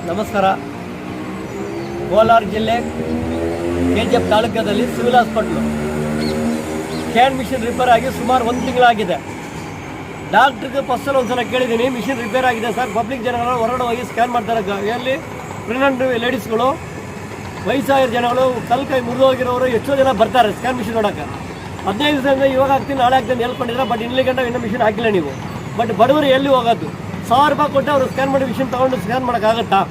ನಮಸ್ಕಾರ. ಕೋಲಾರ ಜಿಲ್ಲೆ ಕೆಜಿಎಫ್ ತಾಲೂಕದಲ್ಲಿ civil hospital scan machine repair ಆಗಿ ಸುಮಾರು 1 ತಿಂಗಳಾಗಿದೆ. ಡಾಕ್ಟ್ರಿಗೆ ಫಸ್ಟಲ್ಲಿ ಒಂದು ಸಲ ಕೇಳಿದ್ದೀನಿ, ಮಿಷಿನ್ ರಿಪೇರ್ ಆಗಿದೆ ಸರ್, ಪಬ್ಲಿಕ್ ಜನಗಳು ಹೊರಗಡೆ ಹೋಗಿ ಸ್ಕ್ಯಾನ್ ಮಾಡ್ತಾರೆ. ಎಲ್ಲಿ ಪ್ರೆಗ್ನೆಂಟ್ ಲೇಡೀಸ್ಗಳು, ವಯಸ್ಸಾಗಿರೋ ಜನಗಳು, ಕೈ ಮುರಿದು ಹೋಗಿರೋರು ಎಷ್ಟೋ ಜನ ಬರ್ತಾರೆ ಸ್ಕ್ಯಾನ್ ಮಿಷಿನ್ ನೋಡೋಕೆ. 15 ದಿವಸದಿಂದ ಇವಾಗ ಆಗ್ತೀನಿ ನಾಳೆ ಆಗ್ತೀನಿ ಹೇಳ್ಕೊಂಡಿದ್ರೆ, ಬಟ್ ಇಲ್ಲಿ ಗಂಟೆ ಇನ್ನೂ ಮಿಷಿನ್ ಹಾಕಿಲ್ಲ ನೀವು. ಬಟ್ ಬಡವರು ಎಲ್ಲಿ ಹೋಗೋದು? 1000 ರೂಪಾಯಿ ಕೊಟ್ಟು ಅವರು ಸ್ಕ್ಯಾನ್ ಮಾಡಿ ಮಿಷಿನ್ ತೊಗೊಂಡು ಸ್ಕ್ಯಾನ್ ಮಾಡೋಕ್ಕಾಗತ್ತಾ?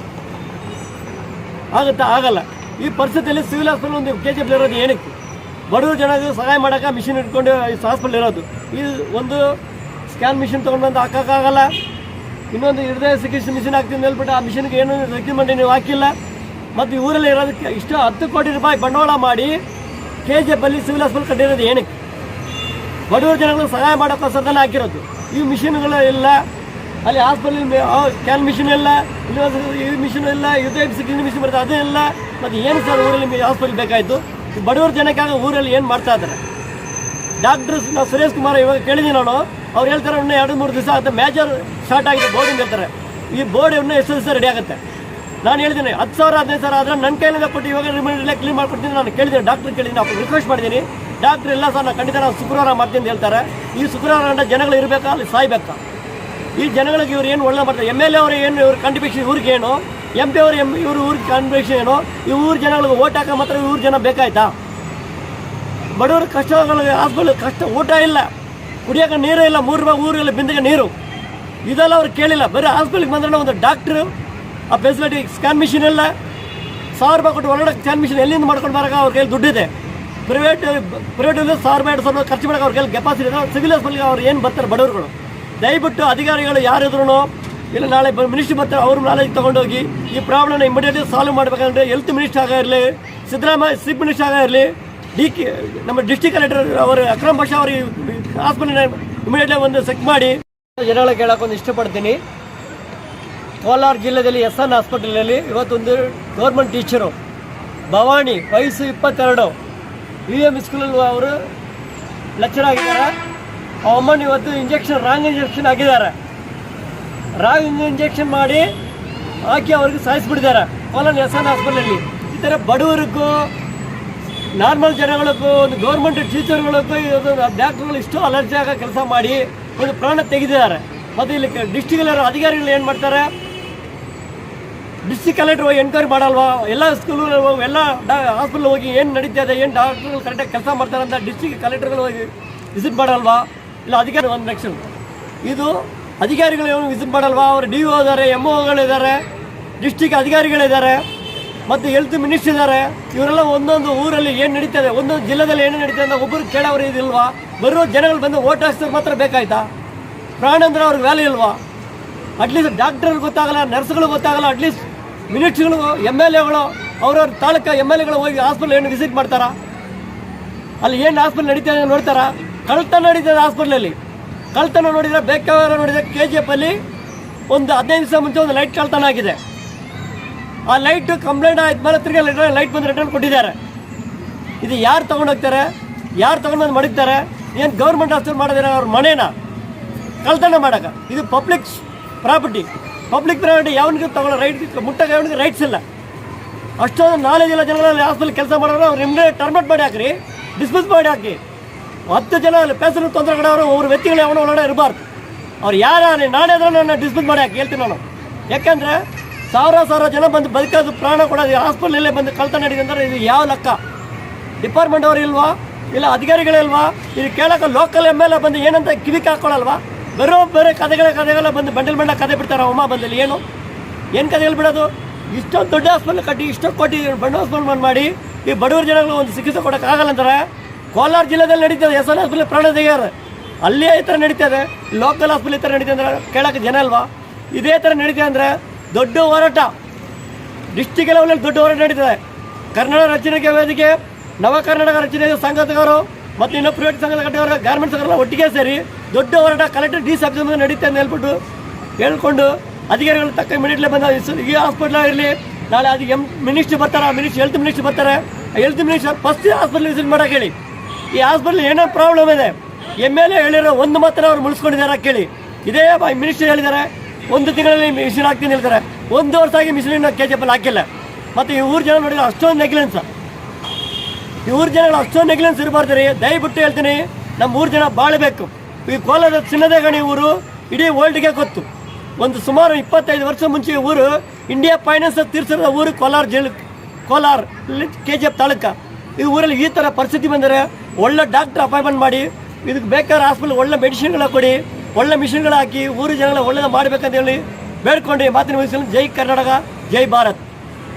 ಆಗಲ್ಲ. ಈ ಪರಿಸ್ಥಿತಿಯಲ್ಲಿ ಸಿವಿಲ್ ಹಾಸ್ಪಿಟಲ್ ಒಂದು KGF ಇರೋದು ಏನಕ್ಕೆ? ಬಡವರು ಜನಕ್ಕೆ ಸಹಾಯ ಮಾಡೋಕೆ ಮಿಷಿನ್ ಇಟ್ಕೊಂಡು ಹಾಸ್ಪಿಟಲ್ ಇರೋದು. ಈ ಒಂದು ಸ್ಕ್ಯಾನ್ ಮಿಷಿನ್ ತೊಗೊಂಡು ಬಂದು ಹಾಕೋಕ್ಕಾಗಲ್ಲ. ಇನ್ನೊಂದು ಹೃದಯ ಚಿಕಿತ್ಸೆ ಮಿಷಿನ್ ಹಾಕ್ತೀನಿ ಹೇಳ್ಬಿಟ್ಟು ಆ ಮಿಷಿನ್ಗೆ ಏನು ರೆಕಮೆಂಡ್ ನೀವು ಹಾಕಿಲ್ಲ. ಮತ್ತು ಊರಲ್ಲಿ ಇರೋದಕ್ಕೆ ಇಷ್ಟು 10 ಕೋಟಿ ರೂಪಾಯಿ ಬಂಡವಾಳ ಮಾಡಿ KGF ಅಲ್ಲಿ ಸಿವಿಲ್ ಹಾಸ್ಪಿಟಲ್ ಕಟ್ಟಿರೋದು ಏನಕ್ಕೆ? ಬಡವರು ಜನಗಳು ಸಹಾಯ ಮಾಡೋಕ್ಕೋಸ್ಕರ ಹಾಕಿರೋದು. ಈ ಮಿಷಿನ್ಗಳು ಇಲ್ಲ, ಅಲ್ಲಿ ಹಾಸ್ಪಿಟಲ್ ಸ್ಕ್ಯಾನ್ ಮಿಷಿನ್ ಇಲ್ಲ, ಈ ಮಿಷಿನ್ ಇಲ್ಲ, ಹೃದಯ ಚಿಕಿತ್ಸೆ ಮಿಷಿನ್ ಬರುತ್ತೆ ಅದು ಇಲ್ಲ. ಮತ್ತು ಏನು ಸರ್ ಊರಲ್ಲಿ ಹಾಸ್ಪಿಟಲ್ ಬೇಕಾಯಿತು? ಬಡವರ ಜನಕ್ಕಾಗ ಊರಲ್ಲಿ ಏನು ಮಾಡ್ತಾ ಇದ್ದಾರೆ? ಡಾಕ್ಟರ್ಸ್ ನಾವು ಸುರೇಶ್ ಕುಮಾರ್ ಇವಾಗ ಕೇಳಿದ್ದೀನಿ ನಾನು, ಅವ್ರು ಹೇಳ್ತಾರೆ ಇನ್ನೂ 2-3 ದಿವಸ ಆಗುತ್ತೆ, ಮೇಜರ್ ಸ್ಟಾರ್ಟ್ ಆಗಿದೆ ಬೋರ್ಡಿಂದ ಹೇಳ್ತಾರೆ. ಈ ಬೋರ್ಡ್ ಇನ್ನೂ ಎಷ್ಟು ದಿವಸ ರೆಡಿ ಆಗುತ್ತೆ? ನಾನು ಹೇಳಿದ್ದೀನಿ 10,000 15,000 ಆದರೆ ನನ್ನ ಕೈಲಿಂದ ಕೊಟ್ಟು ಇವಾಗ ರಿಮೈಂಡರ್ ಕ್ಲೀನ್ ಮಾಡ್ಕೊಡ್ತೀನಿ. ನಾನು ಕೇಳಿದ್ದೀನಿ, ಡಾಕ್ಟ್ರ್ ಕೇಳಿದ್ದೀನಿ, ನಾವು ರಿಕ್ವೆಸ್ಟ್ ಮಾಡಿದ್ದೀನಿ. ಡಾಕ್ಟ್ರ್ ಇಲ್ಲ ಸರ್, ನಾನು ಖಂಡಿತ ನಾವು ಶುಕ್ರವಾರ ಮಾಡ್ತೀನಿ ಅಂತ ಹೇಳ್ತಾರೆ. ಈ ಶುಕ್ರವಾರ ಜನಗಳು ಇರಬೇಕಾ, ಅಲ್ಲಿ ಸಾಯ್ಬೇಕಾ? ಈ ಜನಗಳಿಗೆ ಇವ್ರು ಏನು ಒಳ್ಳೆ ಮಾಡ್ತಾರೆ? MLA ಅವರು ಏನು ಇವ್ರ ಕಾಂಟ್ರಿಬ್ಯೂಷನ್ ಇವ್ರಿಗೆ ಏನು, MP ಅವರು ಇವ್ರ ಊರಿಗೆ ಕಾಂಟ್ರಿಬ್ಯೂಷನ್ ಏನು? ಈ ಊರು ಜನಗಳಿಗೆ ಓಟ್ ಹಾಕೋ ಮಾತ್ರ ಊರು ಜನ ಬೇಕಾಯ್ತಾ? ಬಡವರು ಕಷ್ಟಗಳಿಗೆ ಹಾಸ್ಪಿಟಲ್ ಕಷ್ಟ, ಊಟ ಇಲ್ಲ, ಕುಡಿಯೋಕೆ ನೀರು ಇಲ್ಲ, 3 ರೂಪಾಯಿ ಊರಿಲ್ಲ ಬಿಂದಿಗೆ ನೀರು, ಇದೆಲ್ಲ ಅವ್ರು ಕೇಳಿಲ್ಲ. ಬರೀ ಹಾಸ್ಪಿಟ್ಲಿಗೆ ಬಂದ್ರೆ ಒಂದು ಡಾಕ್ಟ್ರು, ಆ ಫೆಸಿಲಿಟಿ ಸ್ಕ್ಯಾನ್ ಮಿಷಿನ್ ಇಲ್ಲ, 1000 ರೂಪಾಯಿ ಕೊಟ್ಟು ಹೊರಗಡೆ ಸ್ಕ್ಯಾನ್ ಮಿಷಿನ್ ಎಲ್ಲಿಂದ ಮಾಡ್ಕೊಂಡು ಬರೋಕೆ ಅವ್ರ ಕೈಲಿ ದುಡ್ಡಿದೆ. ಪ್ರೈವೇಟಲ್ಲಿ 1000-2,000 ಖರ್ಚು ಮಾಡೋಕೆ ಅವ್ರ ಕೈಲಿ ಕೆಪಾಸಿಟಿ ಇದೆ. ಸಿವಿಲ್ ಹಾಸ್ಪಿಟ್ಲಿಗೆ ಅವ್ರು ಏನು ಬರ್ತಾರೆ ಬಡವರುಗಳು? ದಯವಿಟ್ಟು ಅಧಿಕಾರಿಗಳು ಯಾರಿದ್ರು ಇಲ್ಲ, ನಾಳೆ ಮಿನಿಸ್ಟ್ರಿ ಬರ್ತಾರೆ, ಅವ್ರ ನಾಲೆಜ್ ತೊಗೊಂಡೋಗಿ ಈ ಪ್ರಾಬ್ಲಮ್ನ ಇಮಿಡಿಯೇಟ್ಲಿ ಸಾಲ್ವ್ ಮಾಡಬೇಕಂದ್ರೆ ಹೆಲ್ತ್ ಮಿನಿಸ್ಟರ್ ಆಗಿರಲಿ, ಸಿದ್ದರಾಮಯ್ಯ ಚೀಫ್ ಮಿನಿಸ್ಟರ್ ಆಗಿರಲಿ, ನಮ್ಮ ಡಿಸ್ಟ್ರಿಕ್ಟ್ ಕಲೆಕ್ಟರ್ ಅವರು ಅಕ್ರಮ್ ಭಾಷಾ ಅವ್ರಿಗೆ ಹಾಸ್ಪಿಟಲ್ ಇಮಿಡಿಯೇಟ್ಲಿ ಒಂದು ಚೆಕ್ ಮಾಡಿ. ಜನಗಳ ಕೇಳೋಕ್ಕೊಂದು ಇಷ್ಟಪಡ್ತೀನಿ. ಕೋಲಾರ ಜಿಲ್ಲೆಯಲ್ಲಿ SN ಹಾಸ್ಪಿಟಲಲ್ಲಿ ಇವತ್ತೊಂದು ಗೌರ್ಮೆಂಟ್ ಟೀಚರು ಭವಾನಿ, ವಯಸ್ಸು 22, UM ಸ್ಕೂಲಲ್ಲಿ ಅವರು ಲೆಕ್ಚರ್ ಆಗಿದ್ದಾರೆ. ಆ ಅಮ್ಮನ ಇವತ್ತು ರಾಂಗ್ ಇಂಜೆಕ್ಷನ್ ಹಾಕಿದ್ದಾರೆ. ರಾಂಗ್ ಇಂಜೆಕ್ಷನ್ ಮಾಡಿ ಹಾಕಿ ಅವ್ರಿಗೆ ಸಾಯಿಸ್ಬಿಟ್ಟಿದ್ದಾರೆ ಕೋಲಾರ SN ಹಾಸ್ಪಿಟಲಲ್ಲಿ. ಈ ಥರ ಬಡವರಿಗೂ ನಾರ್ಮಲ್ ಜನಗಳಿಗೂ ಒಂದು ಗೌರ್ಮೆಂಟ್ ಟೀಚರ್ಗಳಿಗೂ ಡಾಕ್ಟರ್ಗಳು ಇಷ್ಟು ಅಲರ್ಜಿ ಆಗೋ ಕೆಲಸ ಮಾಡಿ ಒಂದು ಪ್ರಾಣ ತೆಗೆದಿದ್ದಾರೆ. ಮತ್ತು ಇಲ್ಲಿ ಡಿಸ್ಟ್ರಿಕ್ಟಲ್ಲಿರೋ ಅಧಿಕಾರಿಗಳು ಏನು ಮಾಡ್ತಾರೆ? ಡಿಸ್ಟ್ರಿಕ್ಟ್ ಕಲೆಕ್ಟರ್ ಹೋಗಿ ಎನ್ಕ್ವೈರಿ ಮಾಡಲ್ವಾ? ಎಲ್ಲ ಸ್ಕೂಲು ಎಲ್ಲ ಹಾಸ್ಪಿಟಲ್ ಹೋಗಿ ಏನು ನಡೀತದೆ, ಏನು ಡಾಕ್ಟರ್ಗಳು ಕರೆಕ್ಟಾಗಿ ಕೆಲಸ ಮಾಡ್ತಾರೆ ಅಂತ ಡಿಸ್ಟ್ರಿಕ್ಟ್ ಕಲೆಕ್ಟರ್ಗಳು ಹೋಗಿ ವಿಸಿಟ್ ಮಾಡಲ್ವಾ? ಇಲ್ಲ ಅಧಿಕಾರಿ ಒಂದು ನೆಕ್ಸ್ಟ್ ಇದು ಅಧಿಕಾರಿಗಳು ಏನು ವಿಸಿಟ್ ಮಾಡಲ್ವಾ? ಅವರು DO ಇದ್ದಾರೆ, MOಗಳಿದ್ದಾರೆ, ಡಿಸ್ಟ್ರಿಕ್ಟ್ ಅಧಿಕಾರಿಗಳಿದ್ದಾರೆ, ಮತ್ತು ಹೆಲ್ತ್ ಮಿನಿಸ್ಟರ್ ಇದ್ದಾರೆ. ಇವರೆಲ್ಲ ಒಂದೊಂದು ಊರಲ್ಲಿ ಏನು ನಡೀತದೆ, ಒಂದೊಂದು ಜಿಲ್ಲೆದಲ್ಲಿ ಏನು ನಡೀತದೆ ಅಂತ ಒಬ್ಬರು ಕೇಳೋರು ಇದಿಲ್ವಾ? ಬರೋ ಜನಗಳು ಬಂದು ಓಟ್ ಹಾಕ್ಸೋರು ಮಾತ್ರ ಬೇಕಾಯ್ತಾ? ಪ್ರಾಣ ಅಂದ್ರೆ ಅವ್ರಿಗೆ ವ್ಯಾಲ್ಯೂ ಇಲ್ವಾ? ಅಟ್ಲೀಸ್ಟ್ ಡಾಕ್ಟರ್ಗಳು ಗೊತ್ತಾಗಲ್ಲ, ನರ್ಸ್ಗಳು ಗೊತ್ತಾಗಲ್ಲ, ಅಟ್ಲೀಸ್ಟ್ ಮಿನಿಸ್ಟ್ರಿಗಳು, MLAಗಳು, ಅವ್ರವ್ರ ತಾಲೂಕು MLAಗಳು ಹೋಗಿ ಹಾಸ್ಪಿಟಲ್ ಏನು ವಿಸಿಟ್ ಮಾಡ್ತಾರಾ? ಅಲ್ಲಿ ಏನು ಹಾಸ್ಪಿಟಲ್ ನಡೀತದೆ ನೋಡ್ತಾರಾ? ಕಳ್ತನ ನಡೀತದೆ ಹಾಸ್ಪಿಟ್ಲಲ್ಲಿ. ಕಳ್ತನ ನೋಡಿದರೆ ಬೇಕಾದ್ರೆ ನೋಡಿದರೆ KGF ಅಲ್ಲಿ ಒಂದು 15 ದಿವಸ ಮುಂಚೆ ಒಂದು ಲೈಟ್ ಕಳ್ತನ ಆಗಿದೆ. ಆ ಲೈಟು ಕಂಪ್ಲೇಂಟ್ ಆದ್ಮೇಲೆ ತಿರ್ಗಿ ಲೈಟ್ ಬಂದು ರಿಟರ್ನ್ ಕೊಟ್ಟಿದ್ದಾರೆ. ಇದು ಯಾರು ತೊಗೊಂಡೋಗ್ತಾರೆ? ಯಾರು ತೊಗೊಂಡು ಮಡಗ್ತಾರೆ? ಏನು ಗೌರ್ಮೆಂಟ್ ಹಾಸ್ಪಿಟಲ್ ಮಾಡೋದಿಲ್ಲ, ಅವ್ರ ಮನೇನ ಕಳ್ತನ ಮಾಡೋಕೆ? ಇದು ಪಬ್ಲಿಕ್ ಪ್ರಾಪರ್ಟಿ. ಪಬ್ಲಿಕ್ ಪ್ರಾಪರ್ಟಿ ಯಾವನಿಗೆ ತೊಗೊಳ್ಳೋ ರೈಟ್, ಮುಟ್ಟಕ್ಕೆ ಯಾವನಿಗೆ ರೈಟ್ಸ್ ಇಲ್ಲ. ಅಷ್ಟೊಂದು ನಾಲೆಜ್ ಇಲ್ಲ ಜನಗಳಲ್ಲಿ ಹಾಸ್ಪಿಟಲ್ ಕೆಲಸ ಮಾಡೋರು. ಅವ್ರು ನಿಮ್ಮದೇ ಟರ್ಮಿನೇಟ್ ಮಾಡಿ ಹಾಕ್ರಿ, ಡಿಸ್ಮಿಸ್ ಮಾಡಿ ಹಾಕಿ. 10 ಜನ ಪೇಸರು ತೊಂದರೆ ಕಡೆಯವರು ಒಬ್ಬರು ವ್ಯಕ್ತಿಗಳು ಯಾವನೋ ಒಳಗಡೆ ಇರಬಾರ್ದು. ಅವ್ರು ಯಾರು ನಾನೇ ಅದನ್ನು ನಾನು ಡಿಸ್ಮಿಸ್ ಮಾಡಿ ಹಾಕಿ ಹೇಳ್ತೀನಿ ನಾನು. ಯಾಕೆಂದರೆ 1000 ಜನ ಬಂದು ಬದುಕೋದು, ಪ್ರಾಣ ಕೊಡೋದು ಹಾಸ್ಪಿಟಲಲ್ಲೇ ಬಂದು ಕಳ್ತನ ನಡೀದೆ ಅಂದರೆ ಇದು ಯಾವ ಲೆಕ್ಕ? ಡಿಪಾರ್ಟ್ಮೆಂಟ್ ಅವರು ಇಲ್ವಾ? ಇಲ್ಲ ಅಧಿಕಾರಿಗಳಿಲ್ವಾ? ಇದು ಕೇಳೋಕೆ ಲೋಕಲ್ MLA ಬಂದು ಏನಂತ ಕಿವಿಗೆ ಹಾಕ್ಕೊಳ್ಳಲ್ವಾ? ಬೇರೆ ಕಥೆಗಳ ಬಂದು ಬಂಡಲ್ ಕತೆ ಬಿಡ್ತಾರೆ ಉಮಾ ಬಂದಲ್ಲಿ. ಏನು ಕಥೆಗಳು ಬಿಡೋದು? ಇಷ್ಟೊಂದು ದೊಡ್ಡ ಹಾಸ್ಪಿಟಲ್ ಕಟ್ಟಿ ಇಷ್ಟೊಂದು ಕೋಟಿ ಬಣ್ಣ ಹಾಸ್ಪಿಟಲ್ ಮಾಡಿ ಈ ಬಡವರ ಜನಗಳು ಒಂದು ಚಿಕಿತ್ಸೆ ಕೊಡೋಕ್ಕಾಗಲ್ಲ ಅಂತಾರೆ. ಕೋಲಾರ ಜಿಲ್ಲೆಯಲ್ಲಿ ನಡೀತದೆ SN ಹಾಸ್ಪಿಟಲ್ ಪ್ರಾಣ ತೆಗೆಯೋರು, ಅಲ್ಲೇ ಈ ಥರ ನಡೀತದೆ. ಲೋಕಲ್ ಹಾಸ್ಪಿಟಲ್ ಈ ಥರ ನಡೀತದೆ ಅಂದರೆ ಕೇಳೋಕ್ಕೆ ಜನ ಅಲ್ವಾ? ಇದೇ ಥರ ನಡೀತದೆ ಅಂದರೆ ದೊಡ್ಡ ಹೋರಾಟ, ಡಿಸ್ಟ್ರಿಕ್ಟ್ ಲೆವೆಲಲ್ಲಿ ದೊಡ್ಡ ಹೋರಾಟ ನಡೀತದೆ. ಕನ್ನಡ ರಚನೆಗೆ ವೇದಿಕೆ, ನವ ಕರ್ನಾಟಕ ರಚನೆ ಸಂಘಟಕರು ಮತ್ತು ಇನ್ನೂ ಪ್ರೈವೇಟ್ ಸಂಘದ ಕಟ್ಟೆಯವರು, ಗಾರ್ಮೆಂಟ್ಸ್ ಅವರೆಲ್ಲ ಒಟ್ಟಿಗೆ ಸೇರಿ ದೊಡ್ಡ ಹೋರಾಟ ಕಲೆಕ್ಟರ್ DC ಆಫೀಸ್ ಮುಂದೆ ನಡೀತೆ ಅಂತ ಹೇಳ್ಕೊಂಡು ಅಧಿಕಾರಿಗಳು ತಕ್ಕ ಇಮಿಡಿಯೇಟ್ಲಿ ಬಂದ. ಈ ಹಾಸ್ಪಿಟ್ಲ್ ಆಗಿರಲಿ, ನಾಳೆ ಅದು ಮಿನಿಸ್ಟ್ರಿ ಬರ್ತಾರೆ, ಹೆಲ್ತ್ ಮಿನಿಸ್ಟ್ರಿ ಬರ್ತಾರೆ. Health minister first hospital visit ಮಾಡೋಕೆ ಹೇಳಿ. ಈ ಹಾಸ್ಪಿಟ್ಲ್ ಏನೋ ಪ್ರಾಬ್ಲಮ್ ಇದೆ, MLA ಹೇಳಿರೋ ಒಂದು ಮಾತ್ರ ಅವ್ರು ಮುಳಿಸ್ಕೊಂಡಿದ್ದಾರೆ ಕೇಳಿ. ಇದೇ ಮಿನಿಸ್ಟರ್ ಹೇಳಿದ್ದಾರೆ, 1 ತಿಂಗಳಲ್ಲಿ ಮಿಷಿನ್ ಹಾಕ್ತೀನಿ ಹೇಳ್ತಾರೆ. 1 ವರ್ಷ ಆಗಿ ಮಿಷಿನ್ KGF ಹಾಕಿಲ್ಲ. ಮತ್ತು ಈ ಊರು ಜನ ನೋಡಿದ್ರೆ ಅಷ್ಟೊಂದು ನೆಗ್ಲೆನ್ಸ್, ಈ ಊರು ಜನಗಳು ಅಷ್ಟೊಂದು ನೆಗ್ಲೆನ್ಸ್ ಇರಬಾರ್ದು ರೀ. ದಯವಿಟ್ಟು ಹೇಳ್ತೀನಿ, ನಮ್ಮ ಊರು ಜನ ಬಾಳಬೇಕು. ಈ ಕೋಲಾರದ ಚಿನ್ನದ ಗಣಿ ಊರು ಇಡೀ ವರ್ಲ್ಡ್ಗೆ ಗೊತ್ತು. ಒಂದು ಸುಮಾರು 25 ವರ್ಷ ಮುಂಚೆ ಊರು ಇಂಡಿಯಾ ಫೈನಾನ್ಸ್ ತೀರ್ಸಿರೋ ಊರು ಕೋಲಾರ KGF ತಾಲೂಕ. ಈ ಊರಲ್ಲಿ ಈ ಥರ ಪರಿಸ್ಥಿತಿ ಬಂದರೆ ಒಳ್ಳೆ ಡಾಕ್ಟ್ರ್ ಅಪಾಯಿಂಟ್ಮೆಂಟ್ ಮಾಡಿ, ಇದಕ್ಕೆ ಬೇಕಾದ್ರೆ ಹಾಸ್ಪಿಟಲ್ ಒಳ್ಳೆ ಮೆಡಿಸಿನ್ಗಳ ಕೊಡಿ, ಒಳ್ಳೆ ಮಿಷಿನ್ಗಳು ಹಾಕಿ ಊರು ಜನಗಳ ಒಳ್ಳೆಯದು ಮಾಡಬೇಕಂತ ಹೇಳಿ ಬೇಡ್ಕೊಂಡು ಮಾತಿನ ಮುಗಿಸಲು ಜೈ ಕರ್ನಾಟಕ, ಜೈ ಭಾರತ್.